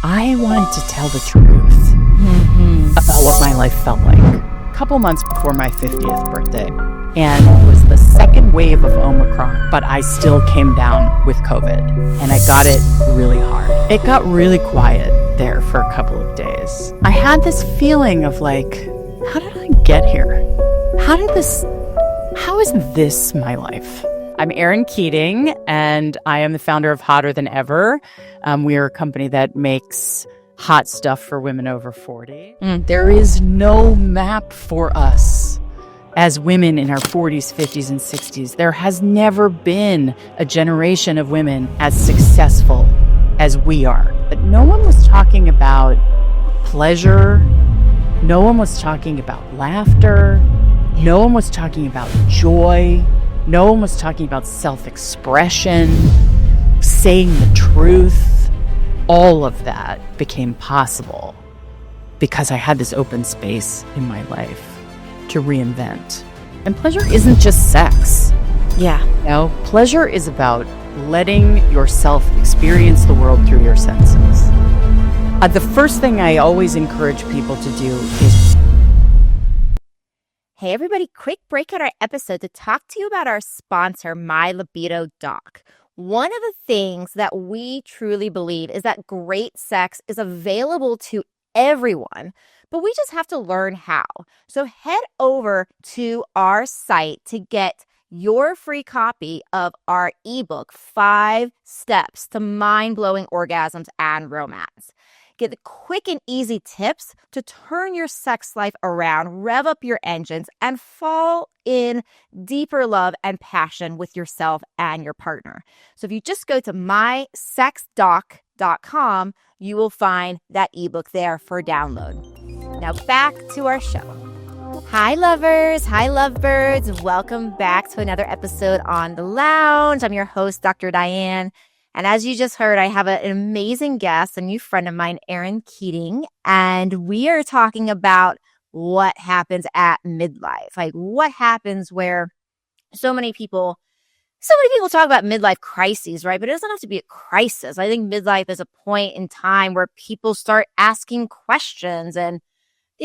I wanted to tell the truth about what my life felt like. A couple months before my 50th birthday, and it was the second wave of Omicron, but I still came down with COVID, and I got it really hard. It got really quiet there for a couple of days. I had this feeling of like, how did I get here? How is this my life? I'm Erin Keating, and I am the founder of Hotter Than Ever. We are a company that makes hot stuff for women over 40. There is no map for us as women in our 40s, 50s, and 60s. There has never been a generation of women as successful as we are. But no one was talking about pleasure. No one was talking about laughter. No one was talking about joy. No one was talking about self-expression, saying the truth. All of that became possible because I had this open space in my life to reinvent. And pleasure isn't just sex. Yeah. No, pleasure is about letting yourself experience the world through your senses. The first thing I always encourage people to do is... Hey, everybody, quick break in our episode to talk to you about our sponsor, My Libido Doc. One of the things that we truly believe is that great sex is available to everyone, but we just have to learn how. So head over to our site to get your free copy of our ebook, 5 Steps to Mind-Blowing Orgasms and Romance. Get the quick and easy tips to turn your sex life around, rev up your engines, and fall in deeper love and passion with yourself and your partner. So if you just go to mysexdoc.com, you will find that ebook there for download. Now back to our show. Hi, lovers. Hi, lovebirds. Welcome back to another episode on The Lounge. I'm your host, Dr. Diane. And as you just heard, I have an amazing guest, a new friend of mine, Erin Keating, and we are talking about what happens at midlife. Like what happens where so many people talk about midlife crises, right? But it doesn't have to be a crisis. I think midlife is a point in time where people start asking questions and,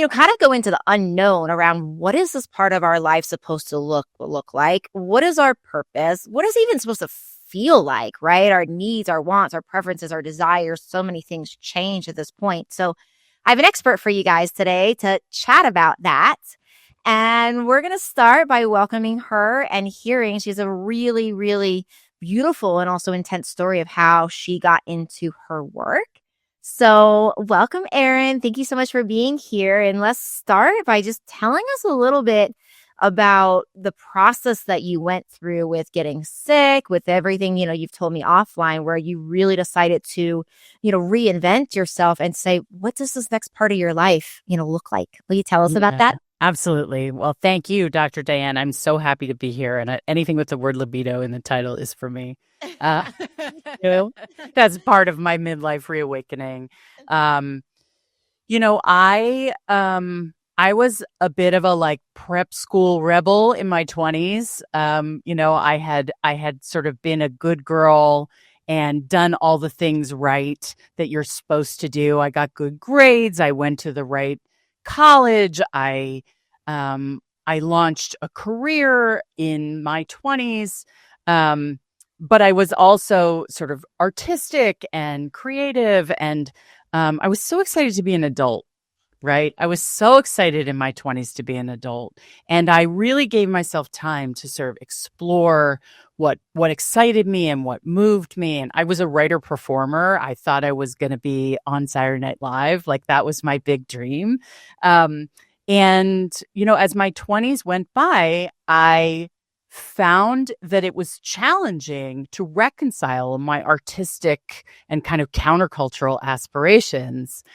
kind of go into the unknown around what is this part of our life supposed to look like? What is our purpose? What is it even supposed to feel like, right? Our needs, our wants, our preferences, our desires, so many things change at this point. So I have an expert for you guys today to chat about that. And we're going to start by welcoming her and hearing she's a really, really beautiful and also intense story of how she got into her work. So welcome, Erin. Thank you so much for being here. And let's start by just telling us a little bit about the process that you went through with getting sick, with everything, you've told me offline, where you really decided to, reinvent yourself and say, what does this next part of your life, look like? Will you tell us about that? Absolutely. Well, thank you, Dr. Diane. I'm so happy to be here. And anything with the word libido in the title is for me. That's part of my midlife reawakening. I was a bit of a prep school rebel in my 20s. I had sort of been a good girl and done all the things right that you're supposed to do. I got good grades. I went to the right college. I launched a career in my 20s. But I was also sort of artistic and creative. And I was so excited to be an adult. Right. I was so excited in my 20s to be an adult. And I really gave myself time to sort of explore what excited me and what moved me. And I was a writer performer. I thought I was going to be on Saturday Night Live. That was my big dream. And, as my 20s went by, I found that it was challenging to reconcile my artistic and kind of countercultural aspirations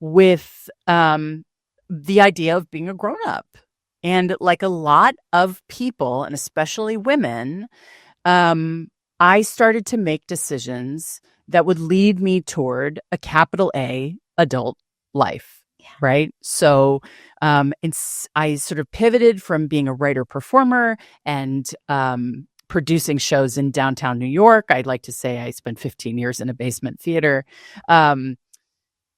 with the idea of being a grown-up. And like a lot of people, and especially women, I started to make decisions that would lead me toward a capital A adult life. Yeah. Right. So I sort of pivoted from being a writer performer and producing shows in downtown New York. I'd like to say I spent 15 years in a basement theater.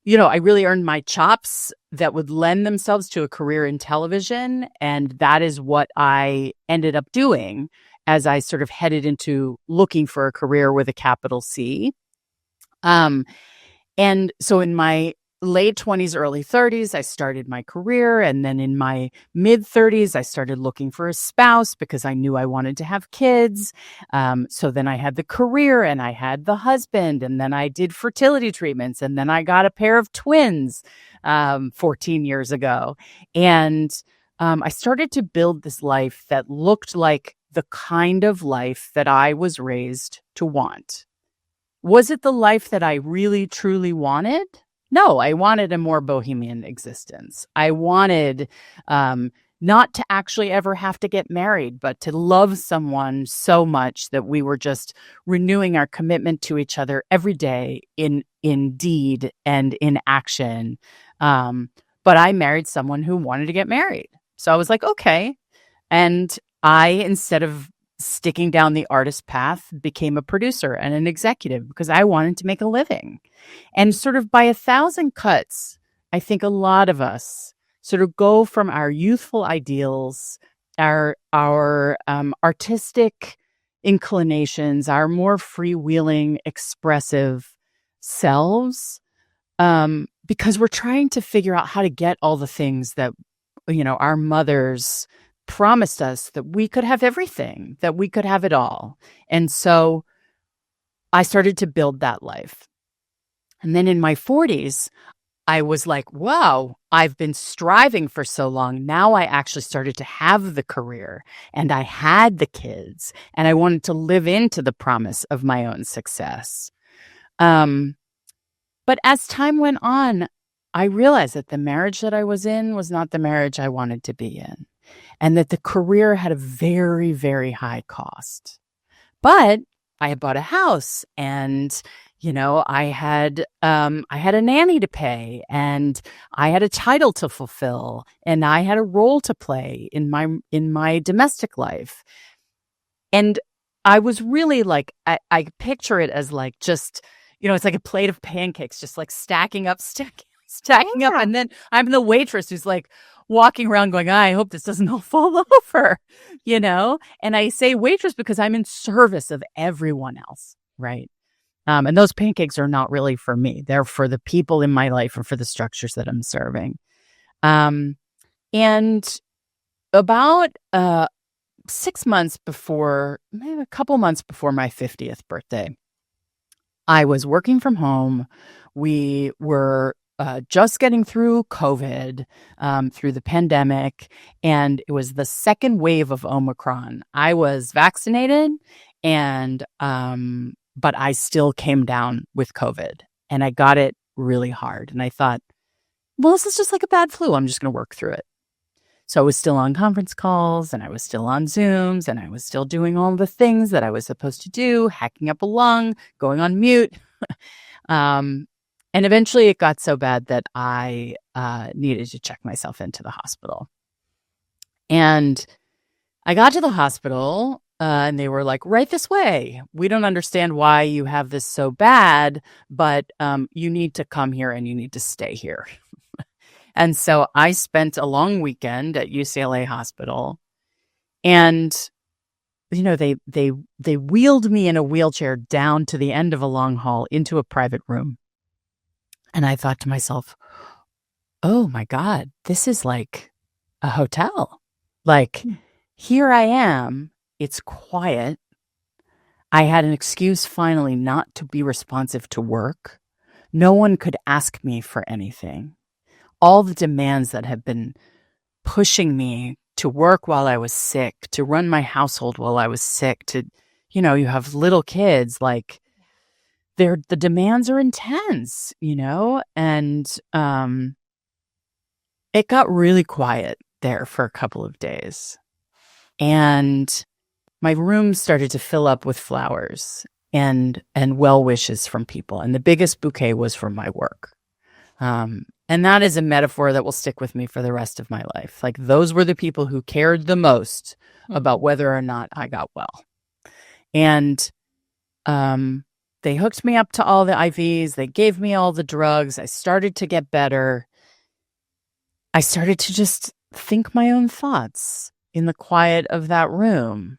I really earned my chops that would lend themselves to a career in television. And that is what I ended up doing as I sort of headed into looking for a career with a capital C. Um, and so in my late 20s, early 30s, I started my career. And then in my mid 30s, I started looking for a spouse because I knew I wanted to have kids. So then I had the career and I had the husband, and then I did fertility treatments, and then I got a pair of twins 14 years ago. And I started to build this life that looked like the kind of life that I was raised to want. Was it the life that I really, truly wanted? No, I wanted a more bohemian existence. I wanted not to actually ever have to get married, but to love someone so much that we were just renewing our commitment to each other every day in deed and in action. But I married someone who wanted to get married. So I was like, okay. And I, instead of sticking down the artist path, became a producer and an executive because I wanted to make a living. And sort of by a thousand cuts, I think a lot of us sort of go from our youthful ideals, our artistic inclinations, our more freewheeling, expressive selves, because we're trying to figure out how to get all the things that our mothers promised us, that we could have everything, that we could have it all. And so I started to build that life. And then in my 40s, I was like, wow, I've been striving for so long. Now I actually started to have the career, and I had the kids, and I wanted to live into the promise of my own success. But as time went on, I realized that the marriage that I was in was not the marriage I wanted to be in, and that the career had a very, very high cost. But I had bought a house, and I had a nanny to pay, and I had a title to fulfill, and I had a role to play in my domestic life. And I was really like, I picture it as like just, it's like a plate of pancakes, just like stacking up, stacking up. And then I'm the waitress who's like walking around going, I hope this doesn't all fall over, And I say waitress because I'm in service of everyone else, right? And those pancakes are not really for me. They're for the people in my life and for the structures that I'm serving. And about 6 months before, maybe a couple months before my 50th birthday, I was working from home. We were just getting through COVID, through the pandemic, and it was the second wave of Omicron. I was vaccinated, and but I still came down with COVID, and I got it really hard. And I thought, well, this is just like a bad flu. I'm just going to work through it. So I was still on conference calls, and I was still on Zooms, and I was still doing all the things that I was supposed to do, hacking up a lung, going on mute. And eventually it got so bad that I needed to check myself into the hospital. And I got to the hospital, and they were like, right this way. We don't understand why you have this so bad, but you need to come here and you need to stay here. And so I spent a long weekend at UCLA Hospital, and they wheeled me in a wheelchair down to the end of a long hall into a private room. And I thought to myself, oh my God, this is like a hotel. Like, here I am. It's quiet. I had an excuse finally not to be responsive to work. No one could ask me for anything. All the demands that have been pushing me to work while I was sick, to run my household while I was sick, to, you have little kids, like the demands are intense, and it got really quiet there for a couple of days. And my room started to fill up with flowers and well wishes from people. And the biggest bouquet was from my work. And that is a metaphor that will stick with me for the rest of my life. Like, those were the people who cared the most about whether or not I got well. And they hooked me up to all the IVs. They gave me all the drugs. I started to get better. I started to just think my own thoughts in the quiet of that room.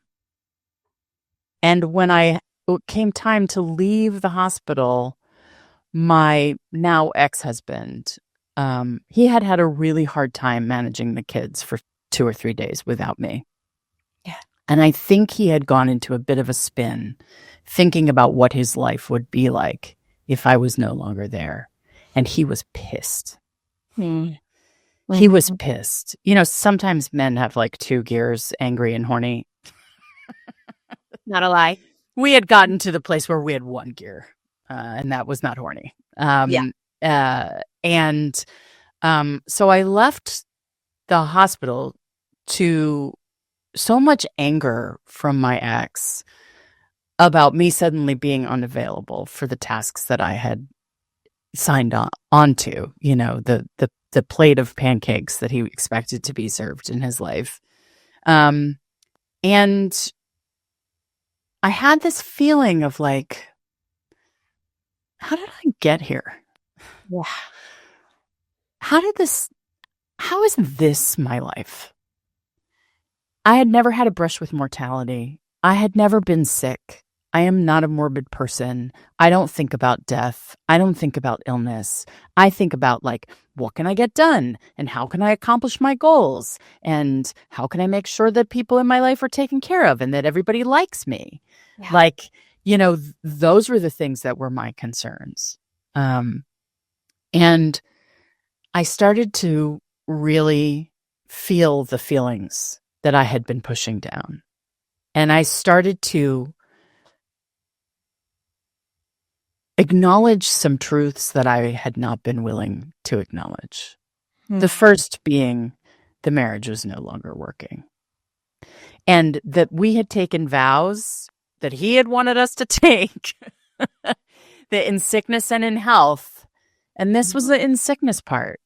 And when it came time to leave the hospital, my now ex-husband, he had a really hard time managing the kids for 2 or 3 days without me. Yeah. And I think he had gone into a bit of a spin, thinking about what his life would be like if I was no longer there. And he was pissed. He was pissed. You know, sometimes men have like 2 gears, angry and horny. Not a lie. We had gotten to the place where we had 1 gear, and that was not horny. So I left the hospital to so much anger from my ex about me suddenly being unavailable for the tasks that I had signed onto, you know, the plate of pancakes that he expected to be served in his life. And I had this feeling of like, how did I get here? Yeah. How is this my life? I had never had a brush with mortality. I had never been sick. I am not a morbid person. I don't think about death. I don't think about illness. I think about like, what can I get done? And how can I accomplish my goals? And how can I make sure that people in my life are taken care of and that everybody likes me? Yeah. Like, you know, those were the things that were my concerns. And I started to really feel the feelings that I had been pushing down. And I started to acknowledge some truths that I had not been willing to acknowledge. The first being the marriage was no longer working. And that we had taken vows that he had wanted us to take, that in sickness and in health. And this was the in sickness part.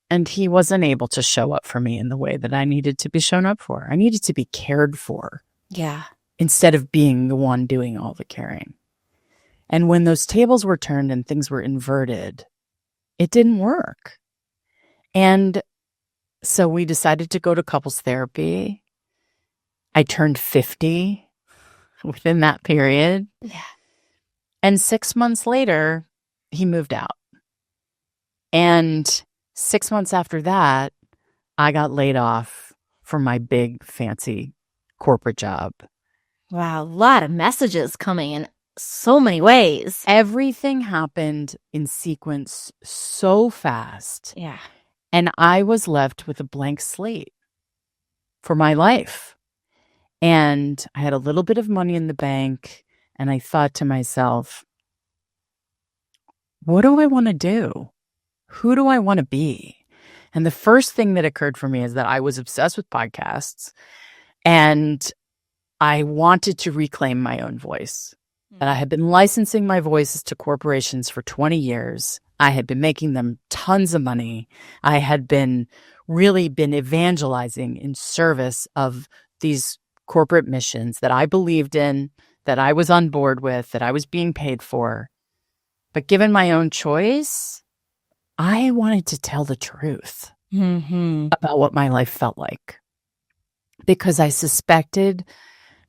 And he wasn't able to show up for me in the way that I needed to be shown up for. I needed to be cared for. Yeah. Instead of being the one doing all the caring. And when those tables were turned and things were inverted, it didn't work. And so we decided to go to couples therapy. I turned 50 within that period. Yeah. And 6 months later, he moved out. And 6 months after that, I got laid off from my big, fancy corporate job. Wow, a lot of messages coming in so many ways. Everything happened in sequence so fast. Yeah. And I was left with a blank slate for my life. And I had a little bit of money in the bank. And I thought to myself, what do I want to do? Who do I want to be? And the first thing that occurred for me is that I was obsessed with podcasts. And I wanted to reclaim my own voice. And I had been licensing my voices to corporations for 20 years. I had been making them tons of money. I had really been evangelizing in service of these corporate missions that I believed in, that I was on board with, that I was being paid for. But given my own choice, I wanted to tell the truth about what my life felt like. Because I suspected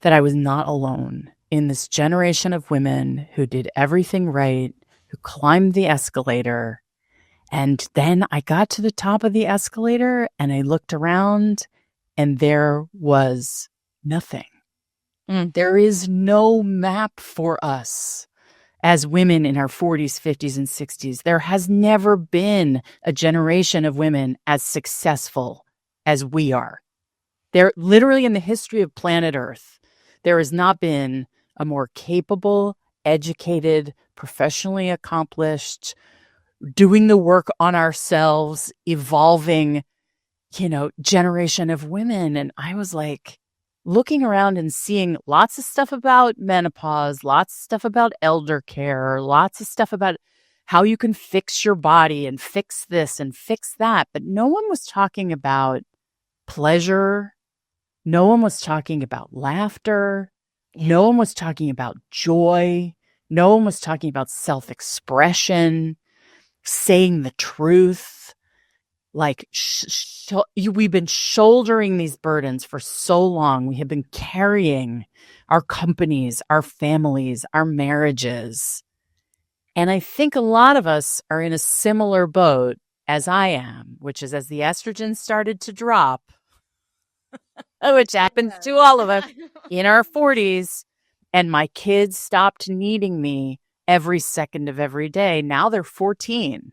that I was not alone in this generation of women who did everything right, who climbed the escalator. And then I got to the top of the escalator and I looked around and there was nothing. There is no map for us as women in our 40s, 50s, and 60s. There has never been a generation of women as successful as we are. There, literally in the history of planet Earth, there has not been a more capable, educated, professionally accomplished, doing the work on ourselves, evolving, generation of women. And I was like looking around and seeing lots of stuff about menopause, lots of stuff about elder care, lots of stuff about how you can fix your body and fix this and fix that. But no one was talking about pleasure. No one was talking about laughter. No one was talking about joy. No one was talking about self-expression, saying the truth. Like we've been shouldering these burdens for so long. We have been carrying our companies, our families, our marriages. And I think a lot of us are in a similar boat as I am, which is as the estrogen started to drop, which happens to all of us in our 40s, and my kids stopped needing me every second of every day. Now they're 14.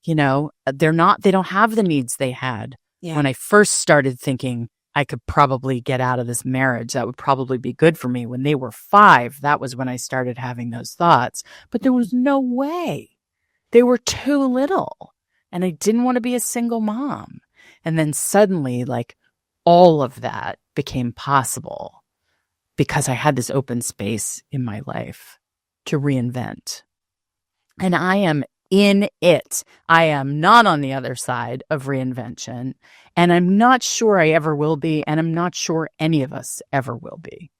They don't have the needs they had when I first started thinking I could probably get out of this marriage. That would probably be good for me. When they were 5, that was when I started having those thoughts. But there was no way. They were too little. And I didn't want to be a single mom. And then suddenly, like, all of that became possible because I had this open space in my life to reinvent. And I am in it. I am not on the other side of reinvention. And I'm not sure I ever will be. And I'm not sure any of us ever will be.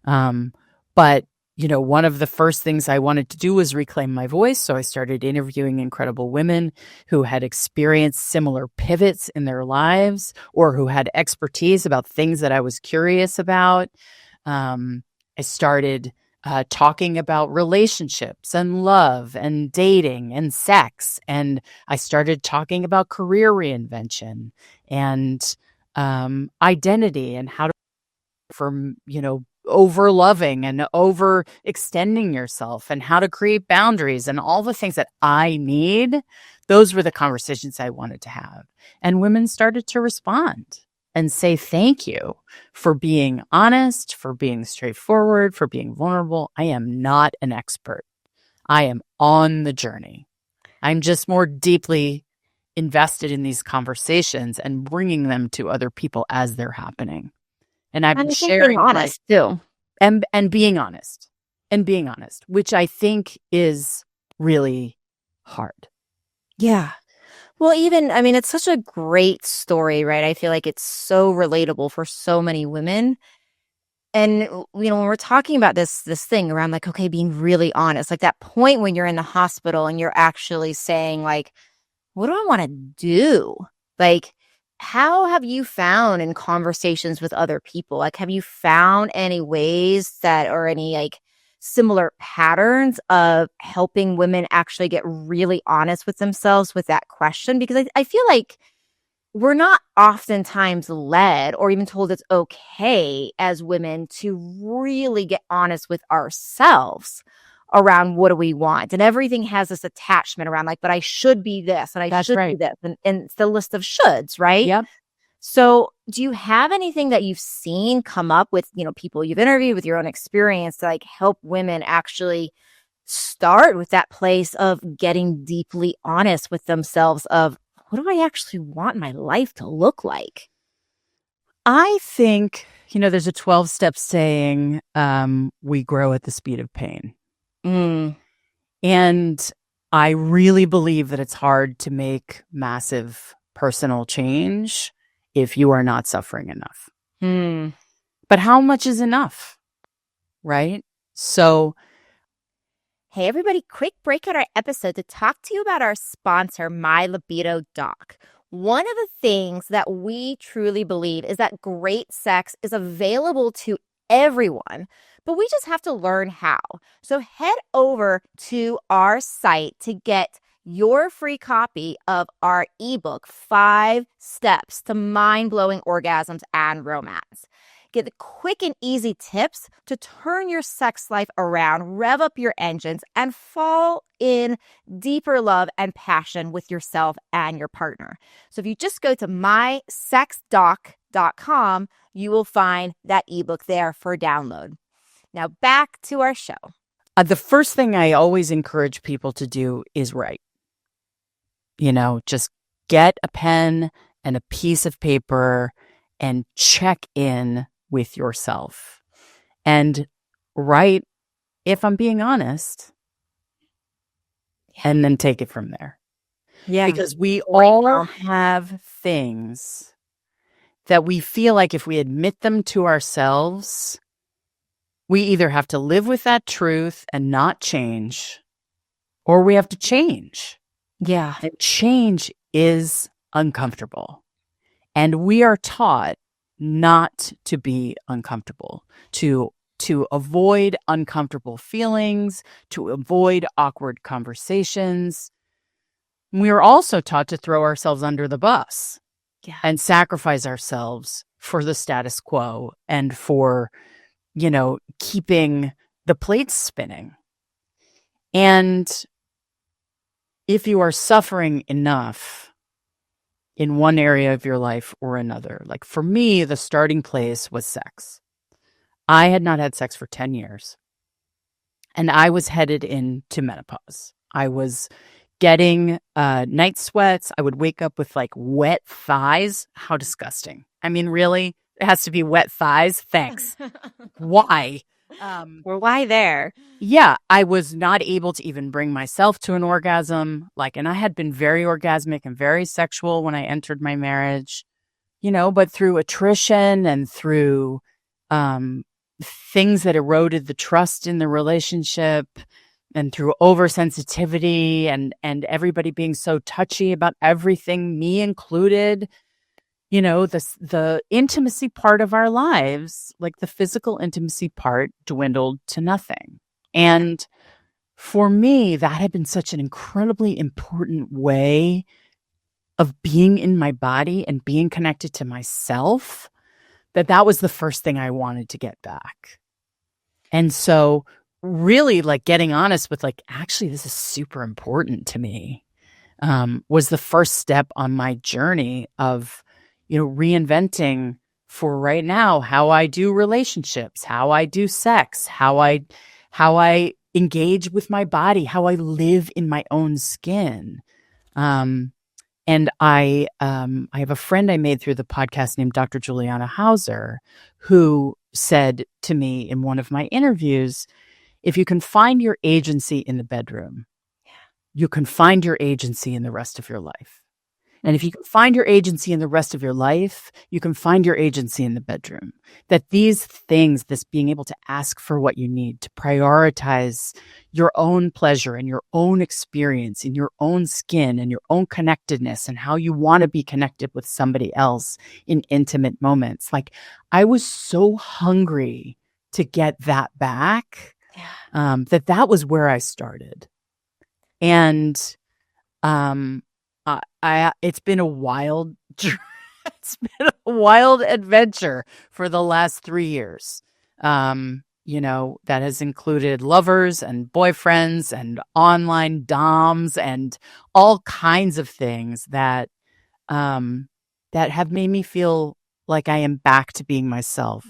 But one of the first things I wanted to do was reclaim my voice. So I started interviewing incredible women who had experienced similar pivots in their lives or who had expertise about things that I was curious about. I started talking about relationships and love and dating and sex. And I started talking about career reinvention and identity and how to from, over loving and over extending yourself and how to create boundaries and all the things that I need. Those were the conversations I wanted to have. And women started to respond and say, thank you for being honest, for being straightforward, for being vulnerable. I am not an expert. I am on the journey. I'm just more deeply invested in these conversations and bringing them to other people as they're happening. And I've been sharing being honest too. And being honest. And being honest, which I think is really hard. Yeah. Well, it's such a great story, right? I feel like it's so relatable for so many women. And, when we're talking about this thing around like, okay, being really honest, like that point when you're in the hospital and you're actually saying like, what do I want to do? Like, how have you found in conversations with other people? Like, have you found any ways that or any like similar patterns of helping women actually get really honest with themselves with that question? Because I feel like we're not oftentimes led or even told it's okay as women to really get honest with ourselves around what do we want. And everything has this attachment around like, but I should be this and I That's should right. be this. And it's the list of shoulds, right? Yep. So do you have anything that you've seen come up with, people you've interviewed with your own experience to like help women actually start with that place of getting deeply honest with themselves of what do I actually want my life to look like? I think, there's a 12-step saying, we grow at the speed of pain. And I really believe that it's hard to make massive personal change if you are not suffering enough. But how much is enough? Right? So, hey, everybody, quick break on our episode to talk to you about our sponsor, My Libido Doc. One of the things that we truly believe is that great sex is available to everyone, but we just have to learn how. So head over to our site to get your free copy of our ebook, 5 Steps to Mind-Blowing Orgasms and Romance. Get the quick and easy tips to turn your sex life around, rev up your engines, and fall in deeper love and passion with yourself and your partner. So if you just go to mysexdoc.com, you will find that ebook there for download. Now back to our show. The first thing I always encourage people to do is write. Just get a pen and a piece of paper and check in with yourself and write, if I'm being honest, and then take it from there. Yeah. Because we all have things that we feel like if we admit them to ourselves, We either have to live with that truth and not change, or we have to change. Yeah. And change is uncomfortable. And we are taught not to be uncomfortable, to avoid uncomfortable feelings, to avoid awkward conversations. We are also taught to throw ourselves under the bus and sacrifice ourselves for the status quo and for, keeping the plates spinning. And if you are suffering enough in one area of your life or another, like for me, the starting place was sex. I had not had sex for 10 years, and I was headed into menopause. I was getting night sweats. I would wake up with like wet thighs. How disgusting. I mean, really? It has to be wet thighs? Thanks. Why? Well, why there? Yeah, I was not able to even bring myself to an orgasm. And I had been very orgasmic and very sexual when I entered my marriage, but through attrition and through things that eroded the trust in the relationship and through oversensitivity and everybody being so touchy about everything, me included, the intimacy part of our lives, like the physical intimacy part, dwindled to nothing. And for me, that had been such an incredibly important way of being in my body and being connected to myself, that was the first thing I wanted to get back. And so really getting honest with actually, this is super important to me, was the first step on my journey of, reinventing for right now, how I do relationships, how I do sex, how I engage with my body, how I live in my own skin. And I have a friend I made through the podcast named Dr. Juliana Hauser, who said to me in one of my interviews, if you can find your agency in the bedroom, you can find your agency in the rest of your life. And if you can find your agency in the rest of your life, you can find your agency in the bedroom. That these things, this being able to ask for what you need, to prioritize your own pleasure and your own experience in your own skin and your own connectedness and how you want to be connected with somebody else in intimate moments. I was so hungry to get that back, that was where I started. And it's been a wild it's been a wild adventure for the last 3 years. That has included lovers and boyfriends and online doms and all kinds of things that have made me feel like I am back to being myself.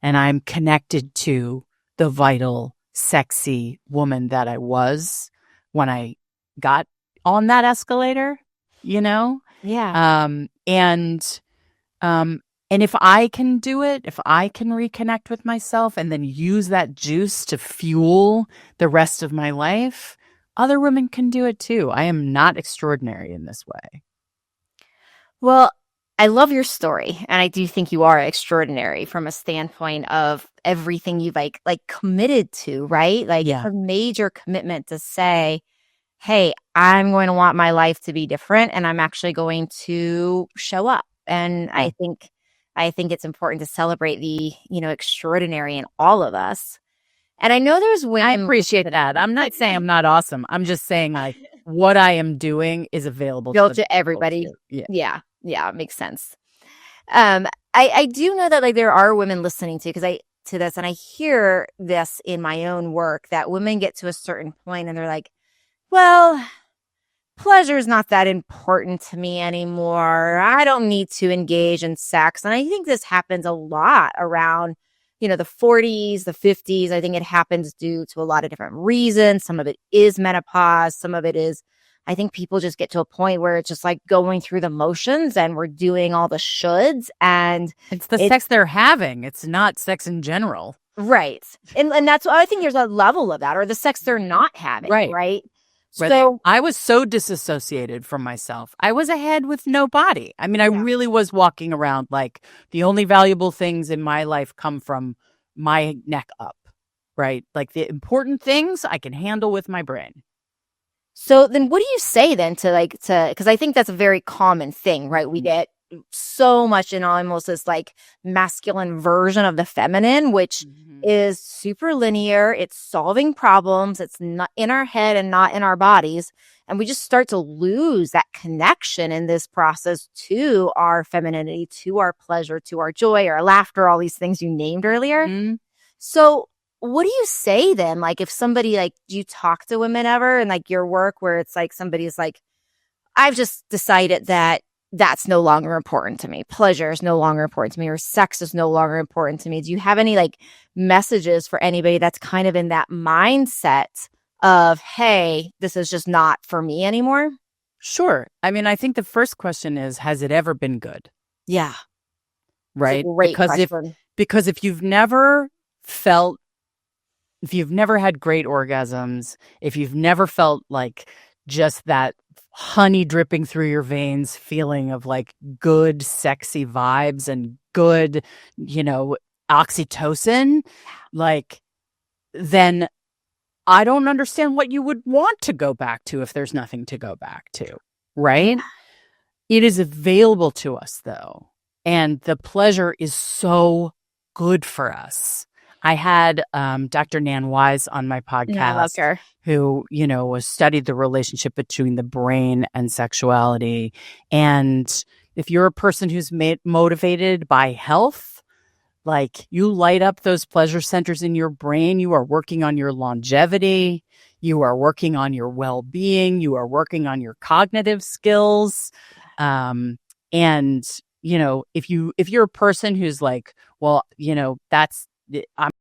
And I'm connected to the vital, sexy woman that I was when I got on that escalator, Yeah. And if I can do it, if I can reconnect with myself and then use that juice to fuel the rest of my life, other women can do it too. I am not extraordinary in this way. Well, I love your story, and I do think you are extraordinary from a standpoint of everything you've committed to, right? A major commitment to say, hey, I'm going to want my life to be different, and I'm actually going to show up. And I think it's important to celebrate the, extraordinary in all of us. And I know there's women. I appreciate that. I'm not saying I'm not awesome. I'm just saying what I am doing is available to everybody. Yeah, it makes sense. I do know that there are women listening to this, and I hear this in my own work, that women get to a certain point and they're like, well, pleasure is not that important to me anymore. I don't need to engage in sex. And I think this happens a lot around, the 40s, the 50s. I think it happens due to a lot of different reasons. Some of it is menopause. Some of it is, I think people just get to a point where it's just going through the motions and we're doing all the shoulds. And it's the sex they're having. It's not sex in general. Right. And that's why I think there's a level of that, or the sex they're not having. Right. So I was so disassociated from myself. I was a head with no body. I mean, I really was walking around the only valuable things in my life come from my neck up, right? Like the important things I can handle with my brain. So then what do you say then because I think that's a very common thing, right? We get so much in almost this like masculine version of the feminine, which is super linear. It's solving problems. It's not in our head and not in our bodies. And we just start to lose that connection in this process to our femininity, to our pleasure, to our joy, our laughter, all these things you named earlier. So what do you say then? Like if somebody like, do you talk to women ever in like your work where it's like somebody's like, I've just decided that that's no longer important to me. Pleasure is no longer important to me, or sex is no longer important to me. Do you have any like messages for anybody that's kind of in that mindset of, hey, this is just not for me anymore? Sure. I mean, I think the first question is, has it ever been good? Yeah. Right. Great question. Because if you've never had great orgasms, if you've never felt like just that honey dripping through your veins feeling of like good, sexy vibes and good, oxytocin, like, then I don't understand what you would want to go back to if there's nothing to go back to, right? It is available to us, though, and the pleasure is so good for us. I had Dr. Nan Wise on my podcast, I love her, who, was studied the relationship between the brain and sexuality. And if you're a person who's motivated by health, like you light up those pleasure centers in your brain, you are working on your longevity, you are working on your well-being, you are working on your cognitive skills. And, if you're a person who's like, well, I'm